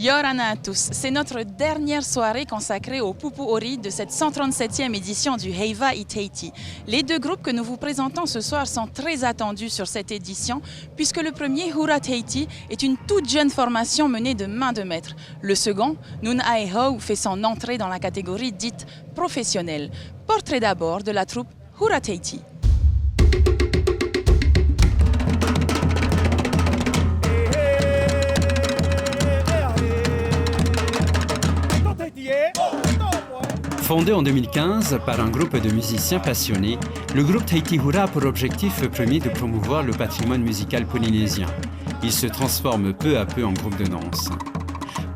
Yorana à tous, c'est notre dernière soirée consacrée au Pupu Ori de cette 137e édition du Heiva i Tahiti. Les deux groupes que nous vous présentons ce soir sont très attendus sur cette édition puisque le premier, Hura Tahiti, est une toute jeune formation menée de main de maître. Le second, Nun Ae Hau, fait son entrée dans la catégorie dite professionnelle. Portrait d'abord de la troupe Hura Tahiti. Fondé en 2015 par un groupe de musiciens passionnés, le groupe Tahiti Hura a pour objectif premier de promouvoir le patrimoine musical polynésien. Il se transforme peu à peu en groupe de danse.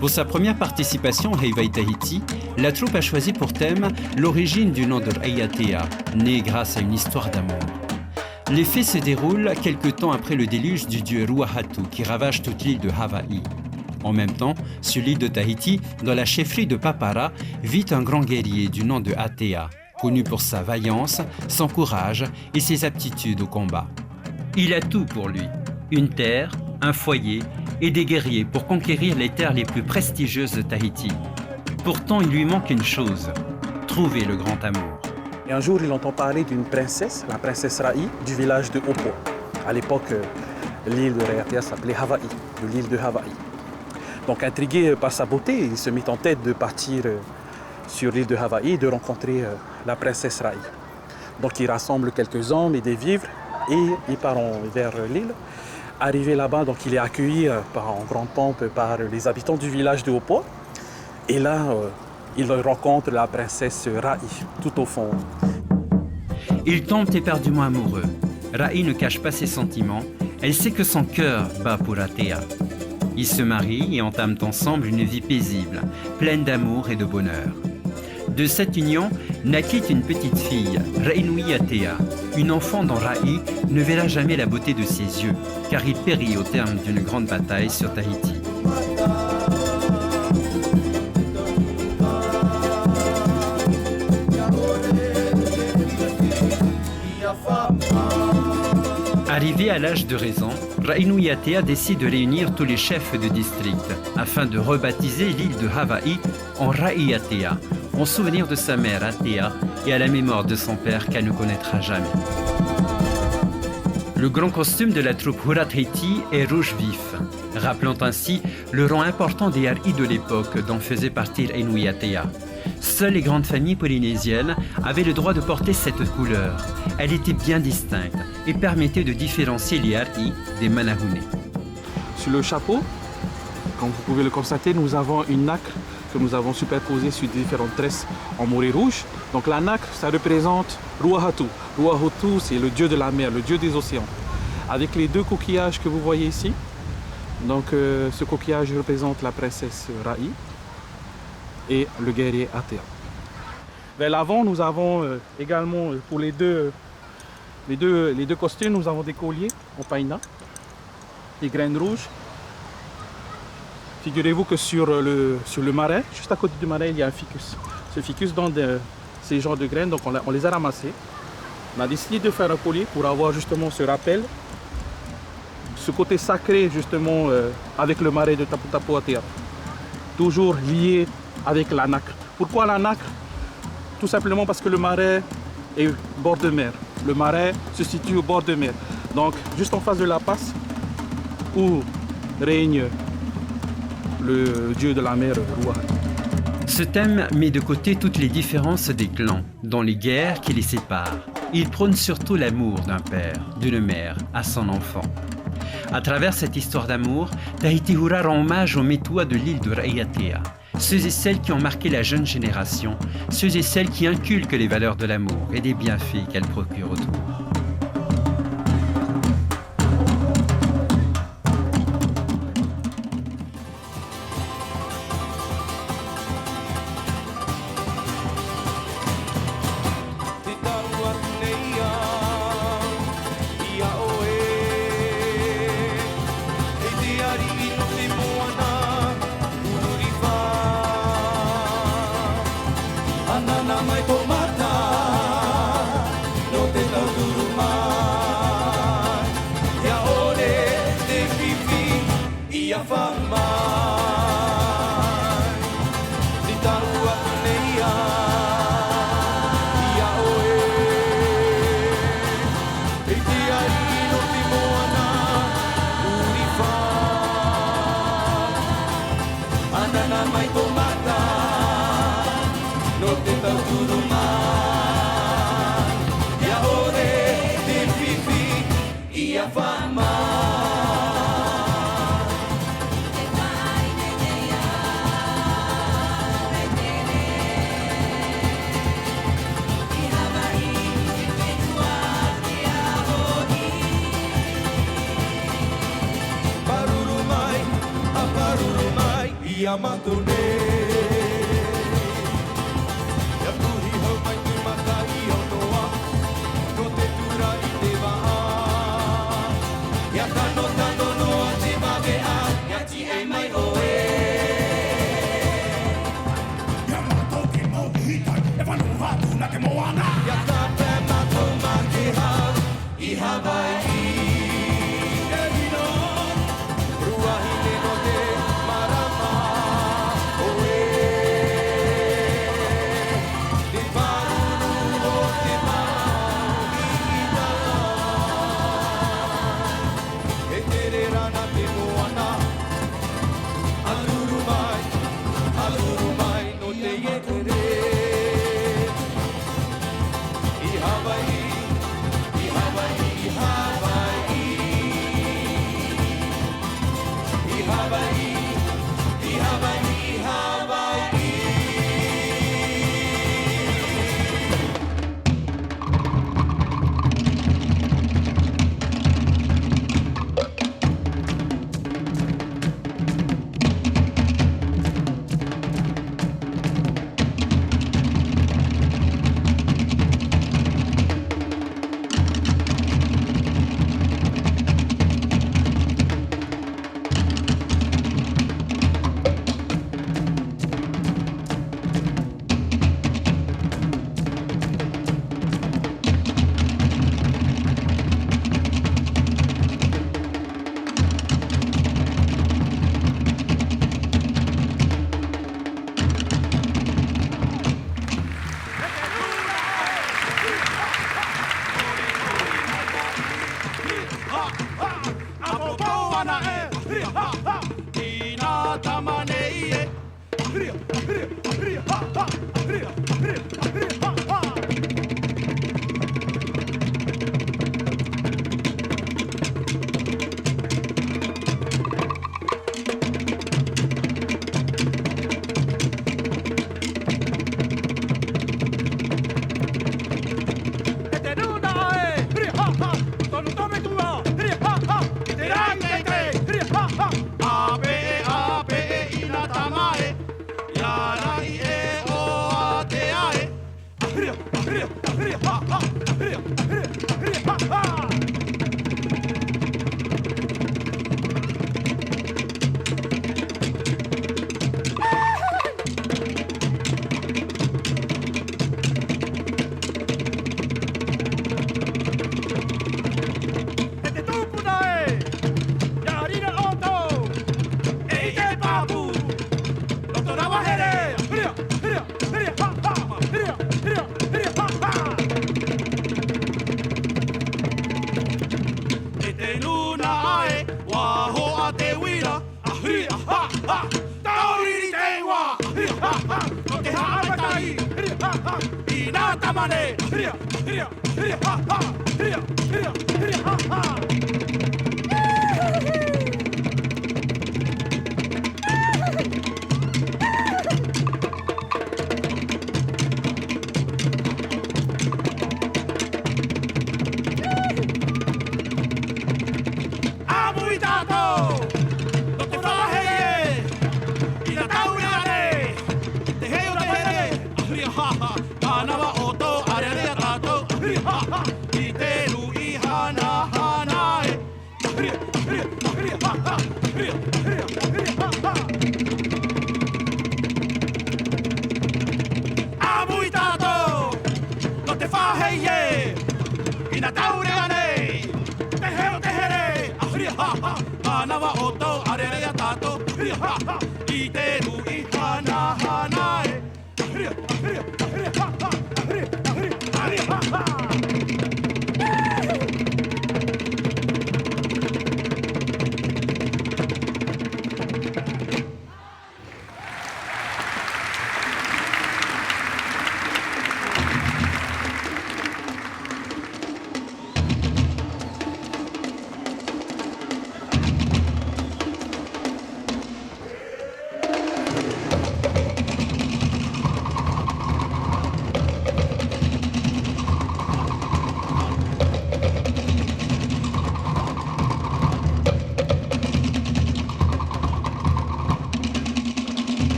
Pour sa première participation au Heiva i Tahiti, la troupe a choisi pour thème l'origine du nom de Raiatea, né grâce à une histoire d'amour. Les faits se déroulent quelque temps après le déluge du dieu Ruahatu qui ravage toute l'île de Hawaï. En même temps, sur l'île de Tahiti, dans la chefferie de Papara, vit un grand guerrier du nom de Atea, connu pour sa vaillance, son courage et ses aptitudes au combat. Il a tout pour lui, une terre, un foyer et des guerriers pour conquérir les terres les plus prestigieuses de Tahiti. Pourtant, il lui manque une chose, trouver le grand amour. Et un jour, il entend parler d'une princesse, la princesse Rai, du village de Opo. À l'époque, l'île de Raiatea s'appelait Hawaï, de l'île de Hawaï. Donc intrigué par sa beauté, il se mit en tête de partir sur l'île de Hawaï et de rencontrer la princesse Rai. Donc il rassemble quelques hommes et des vivres et il part vers l'île. Arrivé là-bas, donc il est accueilli en grande pompe par les habitants du village de Opo. Et là, il rencontre la princesse Rai, tout au fond. Il tombe éperdument amoureux. Rai ne cache pas ses sentiments. Elle sait que son cœur bat pour Atea. Ils se marient et entament ensemble une vie paisible, pleine d'amour et de bonheur. De cette union naquit une petite fille, Rainui Atea. Une enfant dont Rai ne verra jamais la beauté de ses yeux, car il périt au terme d'une grande bataille sur Tahiti. Arrivé à l'âge de raison, Rainui Atea décide de réunir tous les chefs de district afin de rebaptiser l'île de Hawaï en Raiatea, en souvenir de sa mère Atea et à la mémoire de son père qu'elle ne connaîtra jamais. Le grand costume de la troupe Hura Tahiti est rouge vif, rappelant ainsi le rang important des haris de l'époque dont faisait partie Rainui Atea. Seules les grandes familles polynésiennes avaient le droit de porter cette couleur. Elle était bien distincte et permettait de différencier les haris des manahune. Sur le chapeau, comme vous pouvez le constater, nous avons une nacre que nous avons superposée sur différentes tresses en morée rouge. Donc la nacre, ça représente Ruahatu. Ruahatu, c'est le dieu de la mer, le dieu des océans. Avec les deux coquillages que vous voyez ici, donc ce coquillage représente la princesse Rai et le guerrier Atea. Vers l'avant, nous avons également pour les deux costumes, nous avons des colliers en païna, des graines rouges. Figurez-vous que sur le marais, juste à côté du marais, il y a un ficus. Ce ficus donne ces genres de graines, donc on les a ramassés. On a décidé de faire un collier pour avoir justement ce rappel, ce côté sacré justement avec le marais de Tapu Tapu Atea. Toujours lié avec la nacre. Pourquoi la nacre? Tout simplement parce que le marais est bord de mer. Le marais se situe au bord de mer. Donc, juste en face de la passe, où règne le dieu de la mer, Ruahatu. Ce thème met de côté toutes les différences des clans, dont les guerres qui les séparent. Il prône surtout l'amour d'un père, d'une mère, à son enfant. À travers cette histoire d'amour, Tahiti Hura rend hommage aux Métois de l'île de Raiatea. Ceux et celles qui ont marqué la jeune génération, ceux et celles qui inculquent les valeurs de l'amour et des bienfaits qu'elle procure autour. Anana mai to mata, no te tau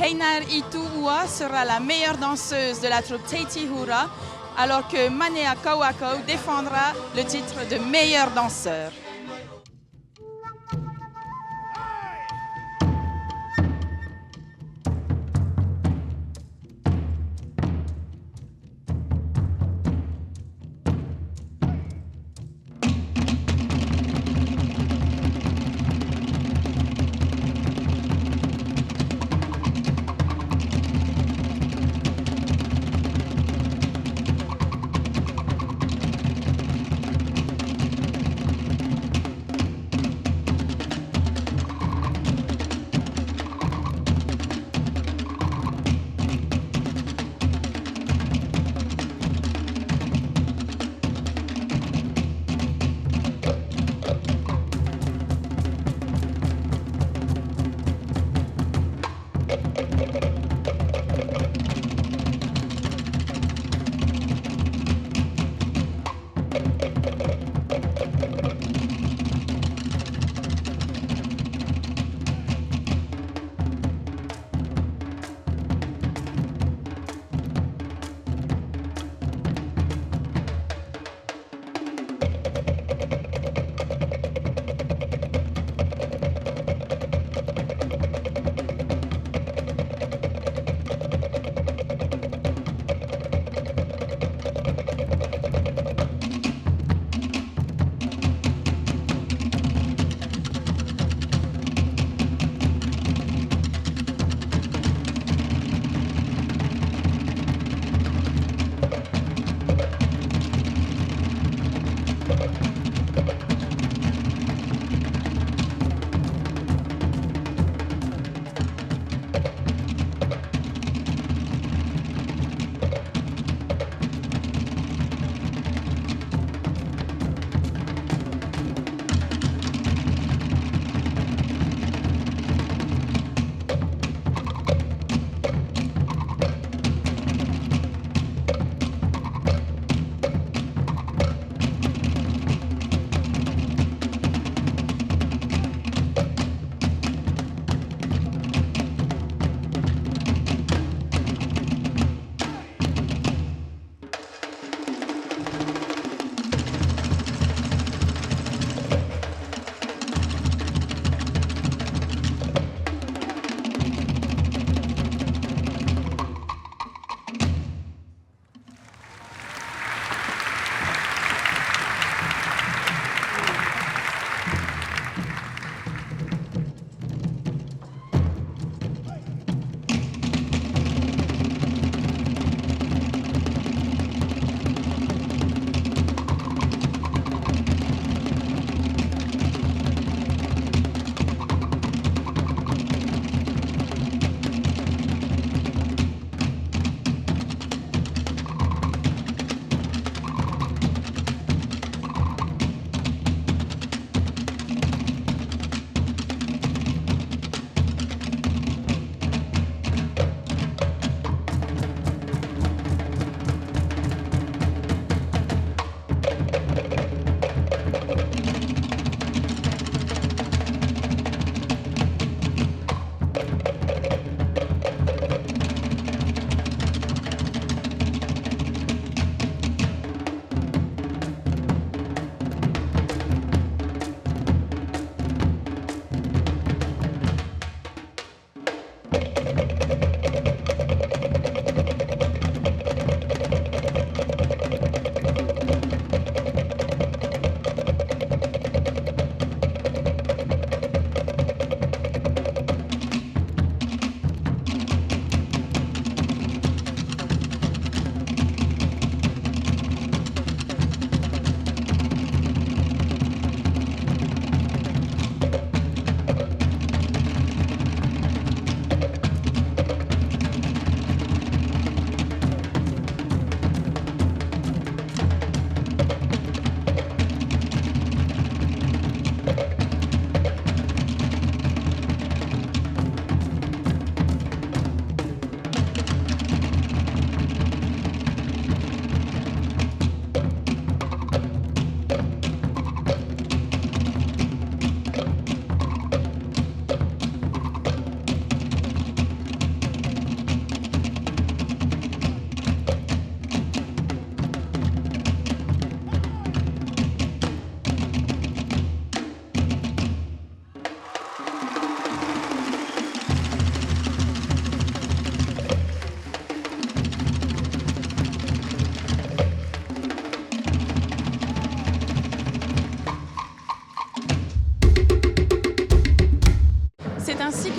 Heinar Ituua sera la meilleure danseuse de la troupe Tahiti Hura, alors que Manea Kawako défendra le titre de meilleure danseur.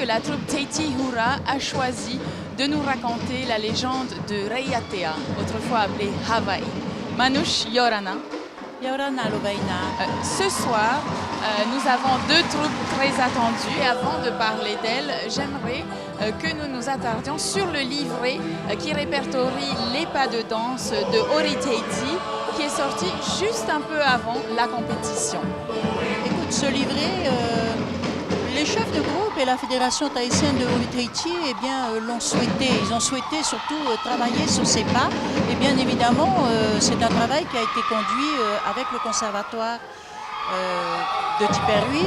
que la troupe Teiti Hura a choisi de nous raconter la légende de Reiatea, autrefois appelée Hawaii. Manouche Yorana. Yorana Lovaina. Ce soir, nous avons deux troupes très attendues. Et avant de parler d'elles, j'aimerais que nous nous attardions sur le livret qui répertorie les pas de danse de Ori Teiti, qui est sorti juste un peu avant la compétition. Écoute, ce livret, les chefs de groupe et la fédération tahitienne de Ori Teiti l'ont souhaité. Ils ont souhaité surtout travailler sur ces pas. Et bien évidemment, c'est un travail qui a été conduit avec le conservatoire de Tiperui.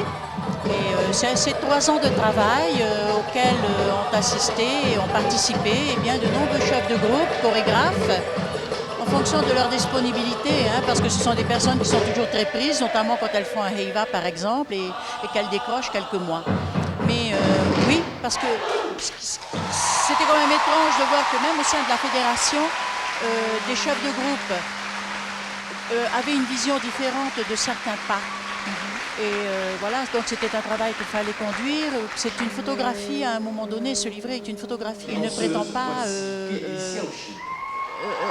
Et c'est 3 ans de travail auxquels ont assisté et ont participé de nombreux chefs de groupe, chorégraphes, en fonction de leur disponibilité, parce que ce sont des personnes qui sont toujours très prises, notamment quand elles font un heiva par exemple et qu'elles décrochent quelques mois. Mais oui, parce que c'était quand même étrange de voir que même au sein de la fédération, des chefs de groupe avaient une vision différente de certains pas. Et voilà, donc c'était un travail qu'il fallait conduire. C'est une photographie, à un moment donné, ce livret est une photographie. Il ne prétend pas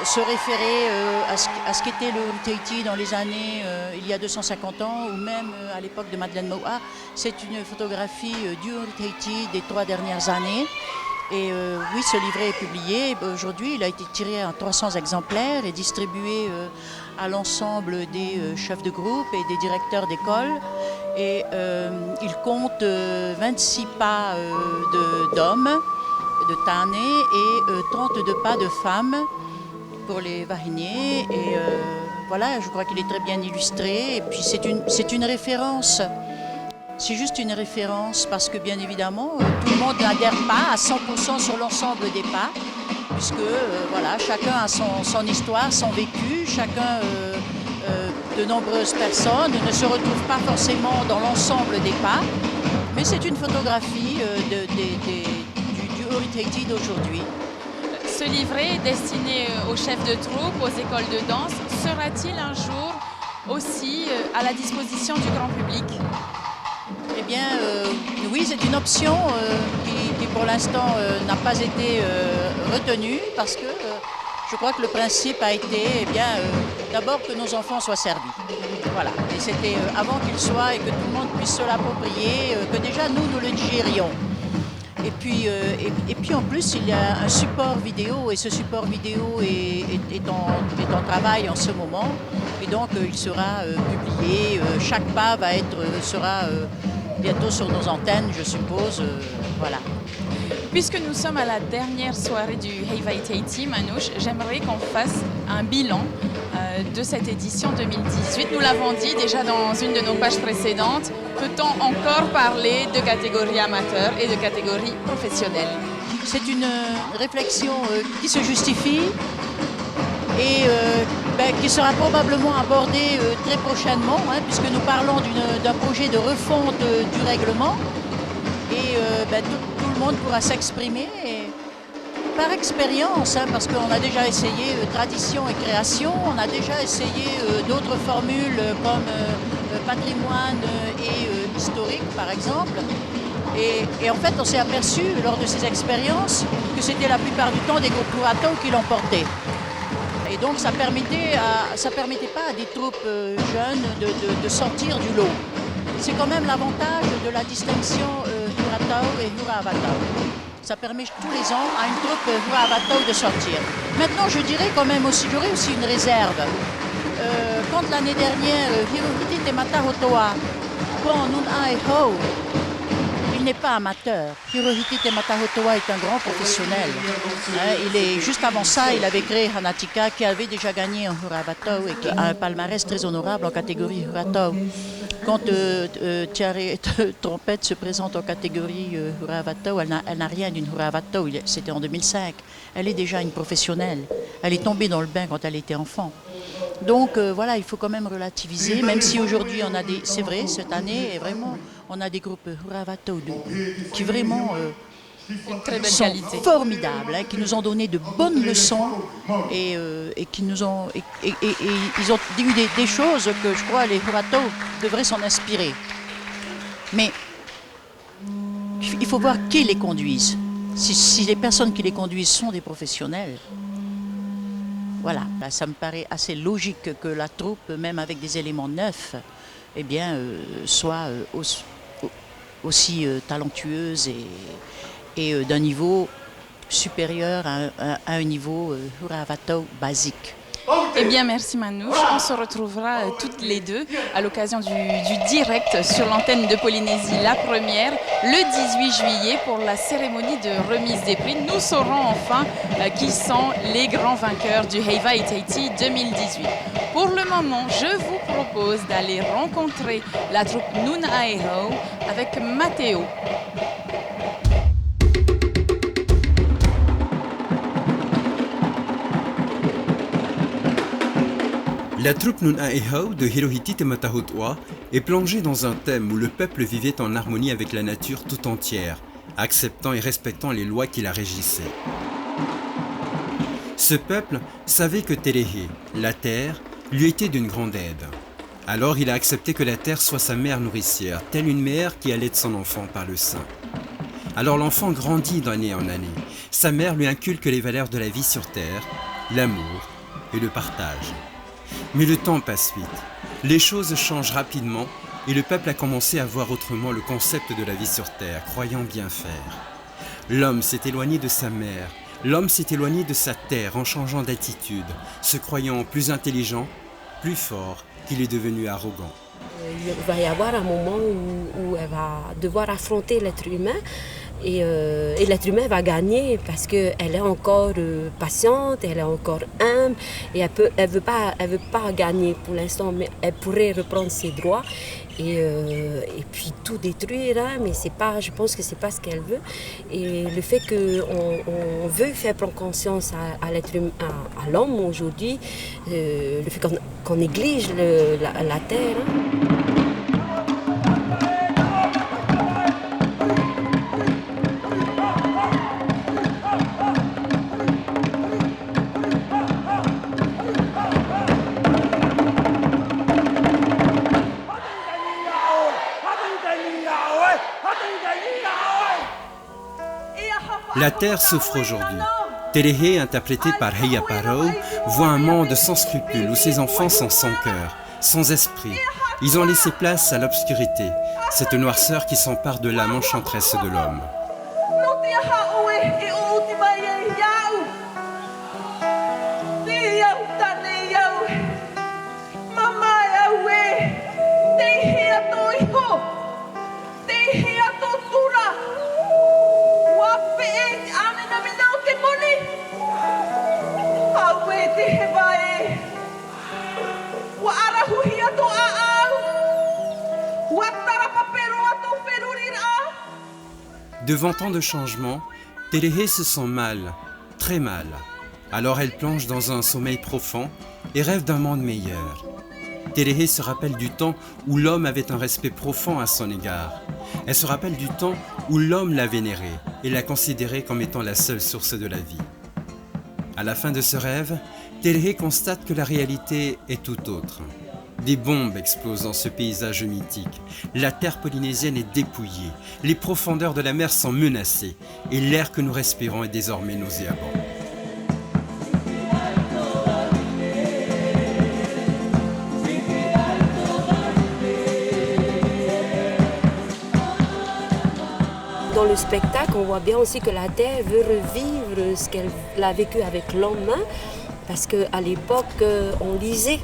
se référer à ce qu'était le Ori Teiti dans les années, il y a 250 ans, ou même à l'époque de Madeleine Moa. C'est une photographie du Ori Teiti des 3 dernières années. Et oui, ce livret est publié. Aujourd'hui, il a été tiré en 300 exemplaires et distribué à l'ensemble des chefs de groupe et des directeurs d'école. Et il compte 26 pas d'hommes, de Tane, et 32 pas de femmes pour les Vahiniers. Et voilà, je crois qu'il est très bien illustré. Et puis c'est une référence. C'est juste une référence parce que bien évidemment, tout le monde n'adhère pas à 100% sur l'ensemble des pas, puisque voilà, chacun a son histoire, son vécu, chacun, de nombreuses personnes ne se retrouvent pas forcément dans l'ensemble des pas, mais c'est une photographie du Ori Teiti d'aujourd'hui. Ce livret destiné aux chefs de troupe, aux écoles de danse, sera-t-il un jour aussi à la disposition du grand public ? Eh bien, oui, c'est une option qui pour l'instant n'a pas été retenue parce que je crois que le principe a été d'abord que nos enfants soient servis. Voilà, et c'était avant qu'ils soient et que tout le monde puisse se l'approprier, que déjà nous le digérions. Et puis en plus, il y a un support vidéo et ce support vidéo est en travail en ce moment. Et donc, il sera publié. Chaque pas sera bientôt sur nos antennes, je suppose. Voilà. Puisque nous sommes à la dernière soirée du Heiva Teiti, Manouche, j'aimerais qu'on fasse un bilan de cette édition 2018. Nous l'avons dit déjà dans une de nos pages précédentes. Peut-on encore parler de catégorie amateur et de catégorie professionnelle? C'est une réflexion qui se justifie et qui sera probablement abordée très prochainement, puisque nous parlons d'un projet de refonte du règlement. Et tout le monde pourra s'exprimer par expérience, parce qu'on a déjà essayé tradition et création, on a déjà essayé d'autres formules comme patrimoine et historique par exemple. Et en fait on s'est aperçu lors de ces expériences que c'était la plupart du temps des groupes Huratau qui l'emportaient. Et donc ça permettait pas à des troupes jeunes de sortir du lot. C'est quand même l'avantage de la distinction Huratau et Hura-Avatau. Ça permet tous les ans à une troupe Hura-Avatau de sortir. Maintenant, j'aurais aussi une réserve. Quand l'année dernière, Hirohiti Temata Hotoa, bon, Nuna et Ho, il n'est pas amateur. Hirohiti Temata Hotoa est un grand professionnel. Juste avant ça, il avait créé Hanatika, qui avait déjà gagné en Hura-Avatau et qui a un palmarès très honorable en catégorie Huratau. Quand Tiare Trompette se présente en catégorie Hura-Avatau, elle n'a rien d'une Hura-Avatau, c'était en 2005. Elle est déjà une professionnelle. Elle est tombée dans le bain quand elle était enfant. Donc voilà, il faut quand même relativiser, même si aujourd'hui on a c'est vrai, cette année, vraiment, on a des groupes Hura-Avatau qui vraiment une très belle sont qualité. Formidables, qui nous ont donné de bonnes leçons et qui nous ont ils ont eu des choses que je crois les Huratau devraient s'en inspirer. Mais il faut voir qui les conduisent. Si les personnes qui les conduisent sont des professionnels, voilà, là, ça me paraît assez logique que la troupe, même avec des éléments neufs, eh bien, soit aussi talentueuse et d'un niveau supérieur à un niveau huravato basique. Eh bien, merci Manouche. On se retrouvera toutes les deux à l'occasion du direct sur l'antenne de Polynésie, la première, le 18 juillet pour la cérémonie de remise des prix. Nous saurons enfin qui sont les grands vainqueurs du Heiva Itaiti 2018. Pour le moment, je vous propose d'aller rencontrer la troupe Nun Aeho avec Matteo. La troupe Nun Aeho de Hirohiti Te Matahotua est plongée dans un thème où le peuple vivait en harmonie avec la nature tout entière, acceptant et respectant les lois qui la régissaient. Ce peuple savait que Terehe, la terre, lui était d'une grande aide. Alors il a accepté que la terre soit sa mère nourricière, telle une mère qui allait son enfant par le sein. Alors l'enfant grandit d'année en année. Sa mère lui inculque les valeurs de la vie sur terre, l'amour et le partage. Mais le temps passe vite, les choses changent rapidement et le peuple a commencé à voir autrement le concept de la vie sur terre, croyant bien faire. L'homme s'est éloigné de sa mère, l'homme s'est éloigné de sa terre en changeant d'attitude, se croyant plus intelligent, plus fort qu'il est devenu arrogant. Il va y avoir un moment où elle va devoir affronter l'être humain. Et l'être humain va gagner parce qu'elle est encore patiente, elle est encore humble et elle veut pas gagner pour l'instant, mais elle pourrait reprendre ses droits et puis tout détruire, hein, mais c'est pas, je pense que c'est pas ce qu'elle veut. Et le fait qu'on veut faire prendre conscience à l'être humain, à l'homme aujourd'hui, le fait qu'on néglige la terre. Hein. La terre souffre aujourd'hui. Terehe, interprété par Heia Paro, voit un monde sans scrupules où ses enfants sont sans cœur, sans esprit. Ils ont laissé place à l'obscurité, cette noirceur qui s'empare de l'âme enchanteresse de l'homme. Devant tant de changements, Terehe se sent mal, très mal. Alors elle plonge dans un sommeil profond et rêve d'un monde meilleur. Terehe se rappelle du temps où l'homme avait un respect profond à son égard. Elle se rappelle du temps où l'homme l'a vénérée et l'a considérée comme étant la seule source de la vie. À la fin de ce rêve, Terehe constate que la réalité est tout autre. Des bombes explosent dans ce paysage mythique. La terre polynésienne est dépouillée. Les profondeurs de la mer sont menacées. Et l'air que nous respirons est désormais nauséabond. Dans le spectacle, on voit bien aussi que la terre veut revivre ce qu'elle a vécu avec l'homme. Parce qu'à l'époque, on lisait.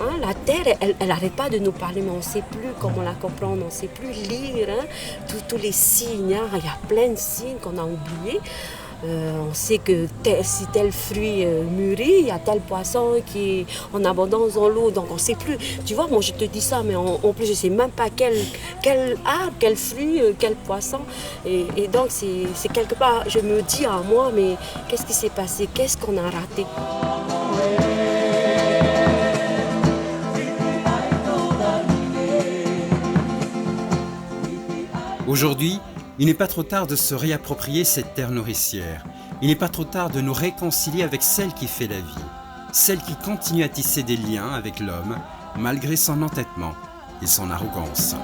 Hein, la terre, elle n'arrête pas de nous parler, mais on ne sait plus comment la comprendre, on ne sait plus lire hein, tous les signes. Hein, il y a plein de signes qu'on a oubliés. On sait que si tel fruit mûrit, il y a tel poisson qui est en abondance dans l'eau, donc on ne sait plus. Tu vois, moi je te dis ça, mais en plus je ne sais même pas quel arbre, quel fruit, quel poisson. Et donc c'est quelque part, je me dis à moi, mais qu'est-ce qui s'est passé? Qu'est-ce qu'on a raté? Aujourd'hui, il n'est pas trop tard de se réapproprier cette terre nourricière. Il n'est pas trop tard de nous réconcilier avec celle qui fait la vie, celle qui continue à tisser des liens avec l'homme, malgré son entêtement et son arrogance.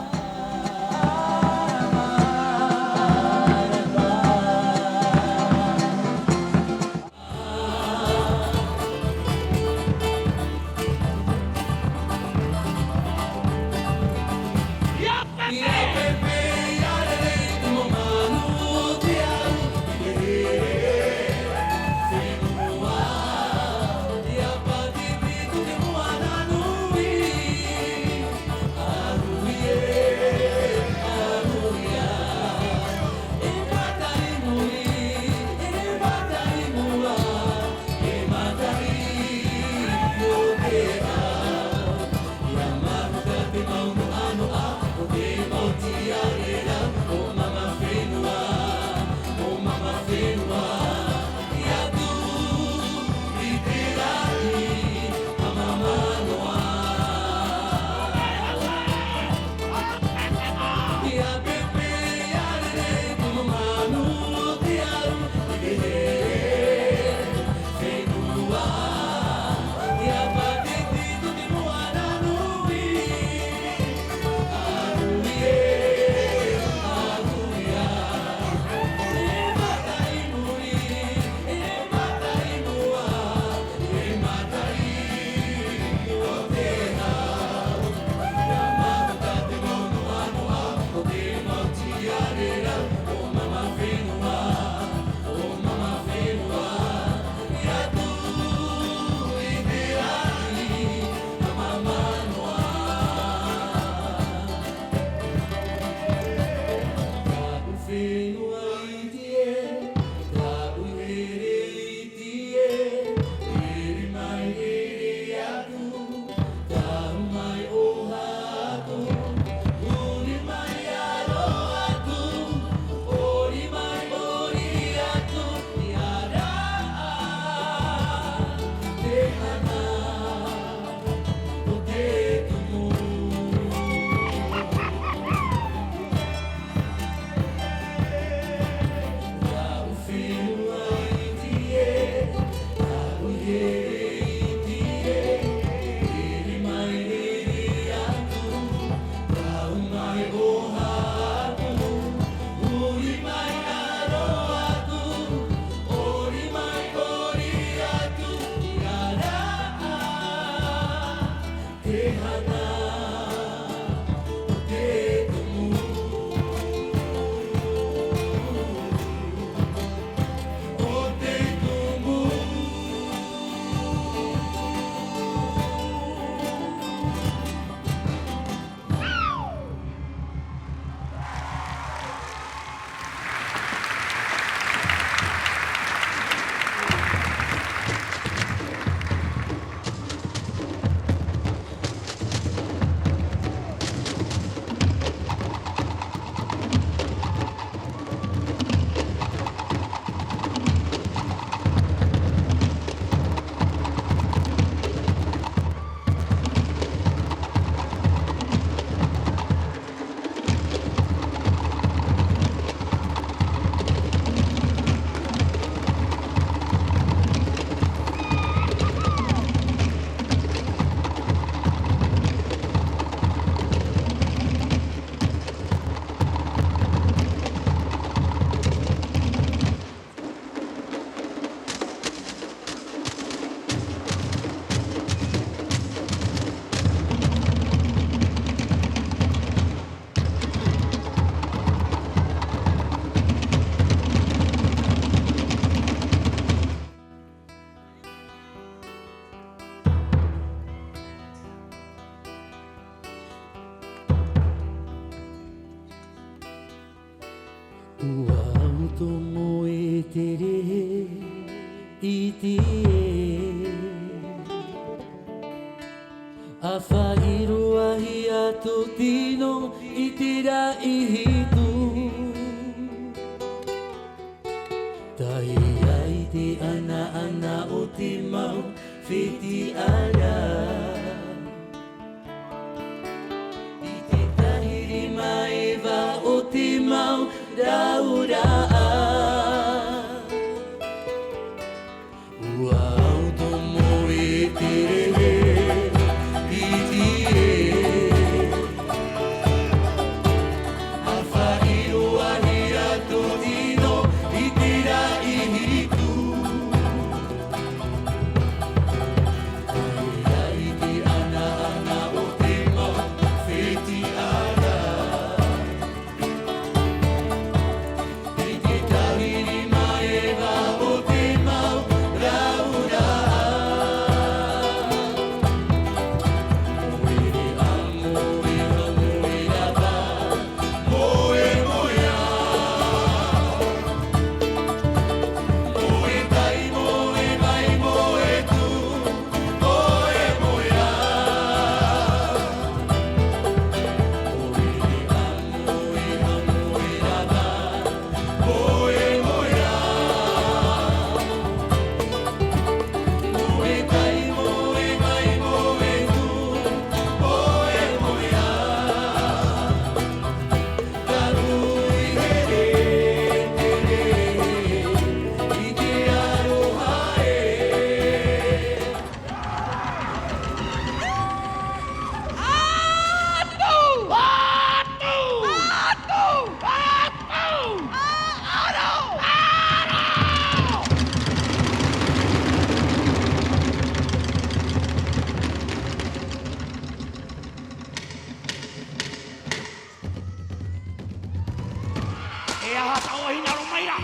E aha tau hina ro mai ra.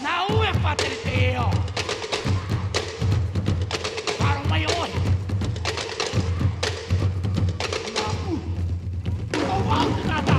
Nā ue patere te eo. Wharo mai oi. Nā u. O wau te tata.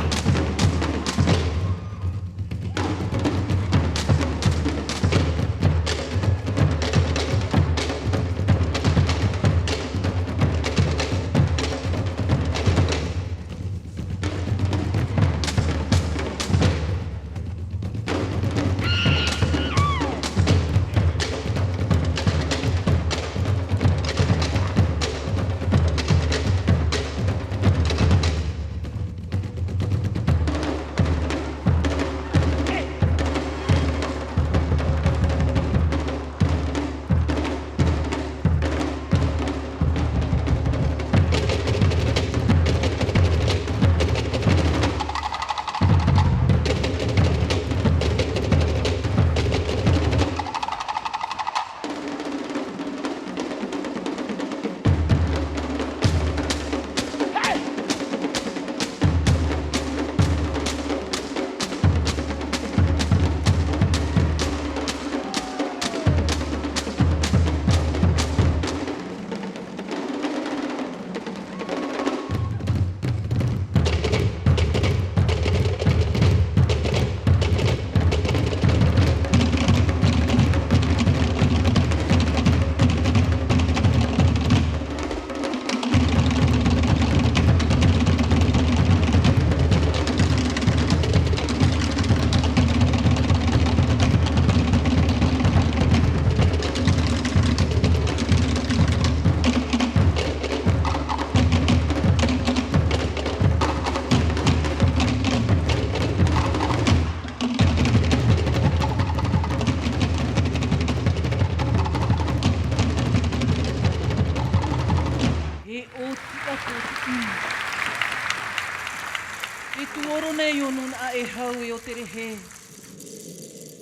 E hau e o te rehe,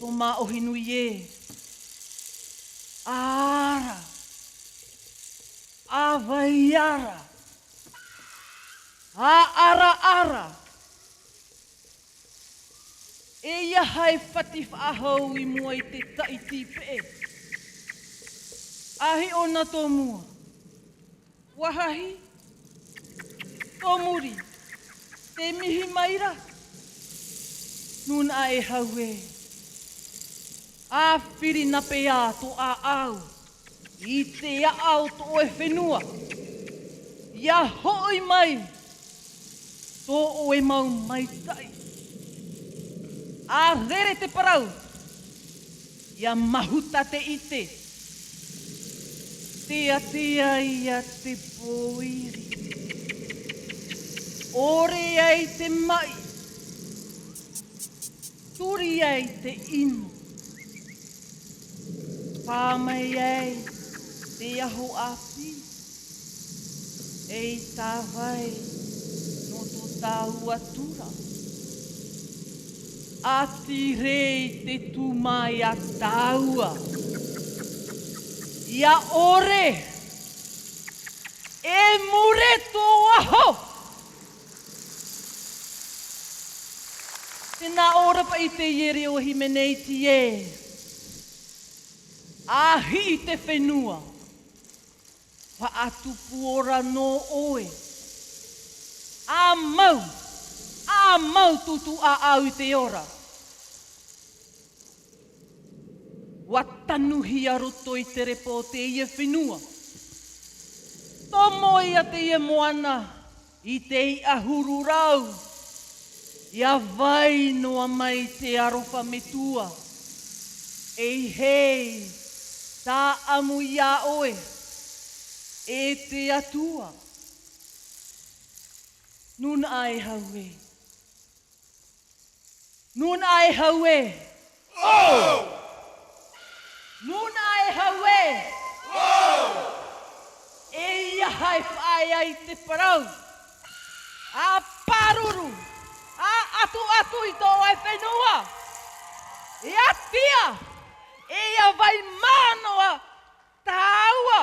tō mā ohi nui e. Ara, a vai ara, a ara ara. E ia hai whati whaahau I mua I te taiti pe. Ahi ona tō mua, wahahi, tō muri, te mihi maira. Nuna e hau e. A whiri na pe a to a au. I te a au to e whenua. Ia hoi mai. Tō o e mau mai tai. A rere te parau. Ia mahuta te ite. Tea ia te poiri. Ore ai te mai. Turi ai te inu. Pāmai ai te aho api. Ei tā vai no tō tāu atura. Ati rei te tūmai a tāua. Ia ore. E mure tō aho. Tēnā ora pa I te iere o Himeneiti e. Ahi te whenua. Wa atu puora no oe. A mau tutu a au te ora. Wa tanuhi a roto I te repo te ie whenua. Tomo ia te ie moana I te I ahuru rau. Ia vai noa mai te arofa metua. Ei hei, tā amu ia oe. E te atua. Nun ai haue. Nun ai haue. Oh! Nun ai haue. Oh! E ia hai whae ai te parau. A paruru. A atu I tō e whenua. E atia. E ia vai mānoa tāua.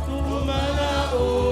Tū mana o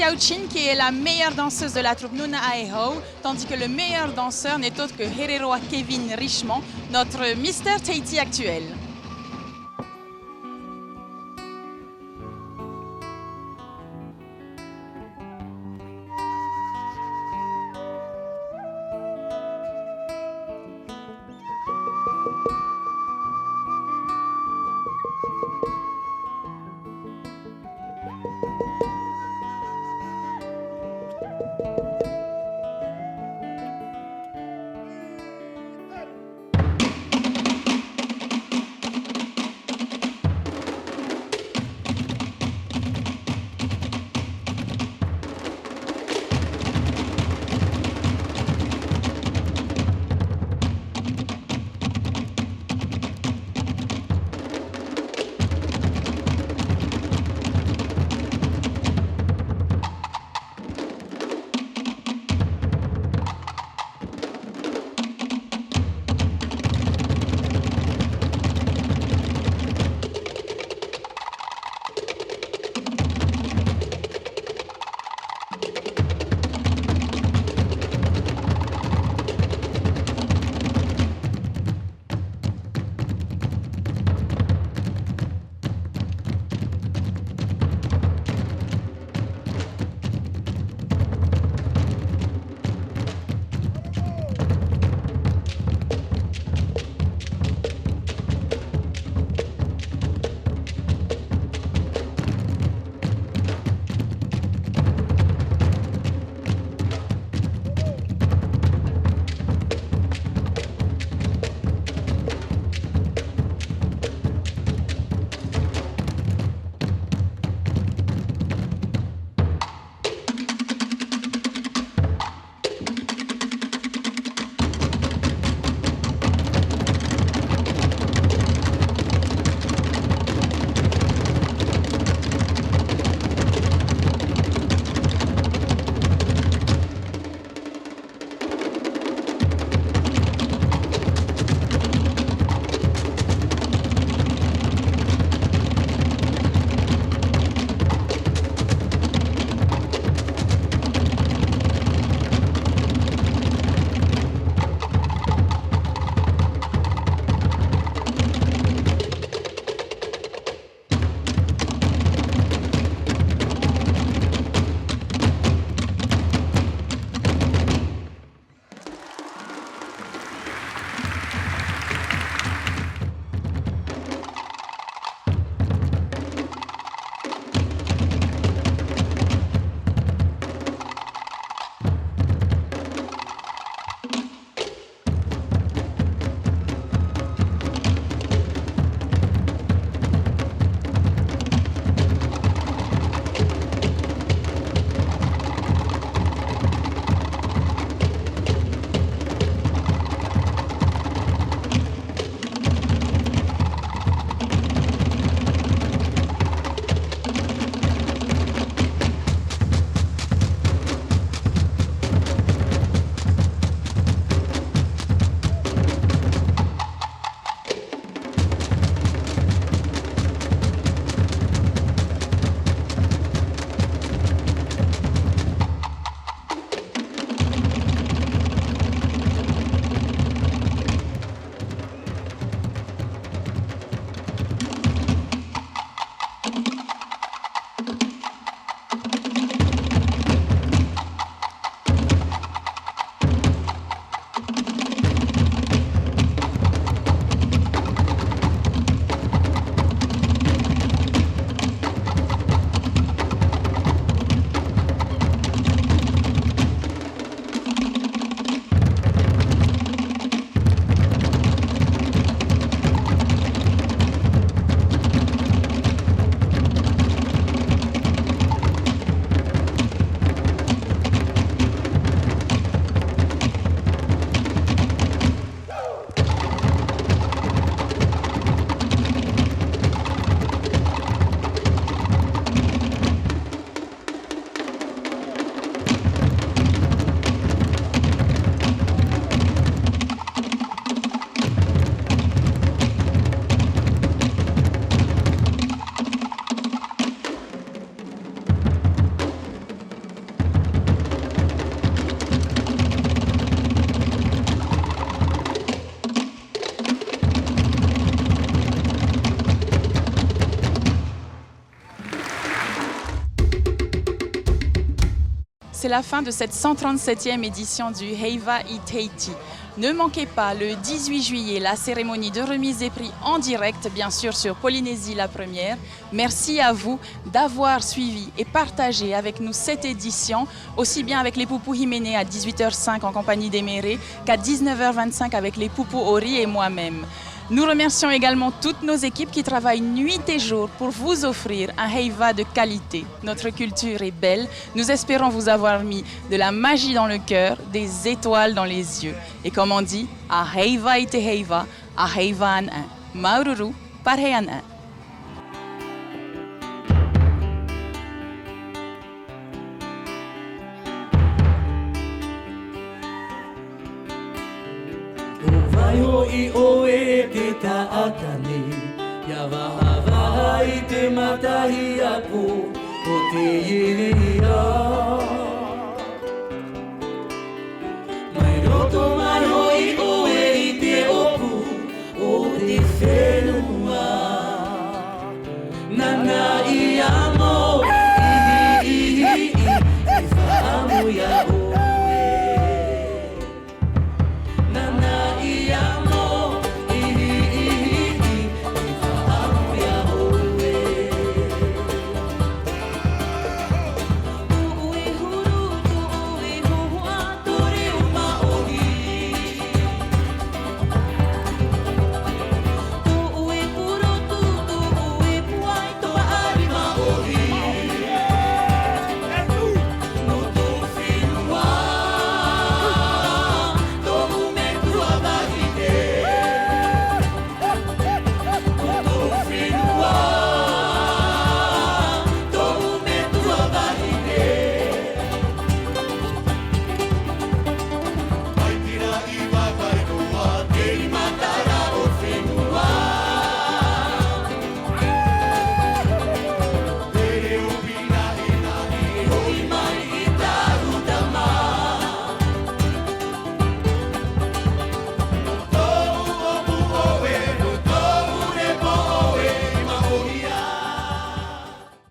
Yao Chin qui est la meilleure danseuse de la troupe Nuna Aeho, tandis que le meilleur danseur n'est autre que Hereroa Kevin Richemont, notre Mr. Tahiti actuel. c'est la fin de cette 137e édition du Heiva i Tahiti. Ne manquez pas le 18 juillet la cérémonie de remise des prix en direct, bien sûr sur Polynésie la première. Merci à vous d'avoir suivi et partagé avec nous cette édition, aussi bien avec les Poupou Himene à 18h05 en compagnie d'Emere qu'à 19h25 avec les Poupou Ori et moi-même. Nous remercions également toutes nos équipes qui travaillent nuit et jour pour vous offrir un Heiva de qualité. Notre culture est belle. Nous espérons vous avoir mis de la magie dans le cœur, des étoiles dans les yeux. Et comme on dit, a Heiva ite Heiva, a Heiva an an. Maururu, parhean an. Vaio I oe te taakane, ia waha I te matahi aku o te iria.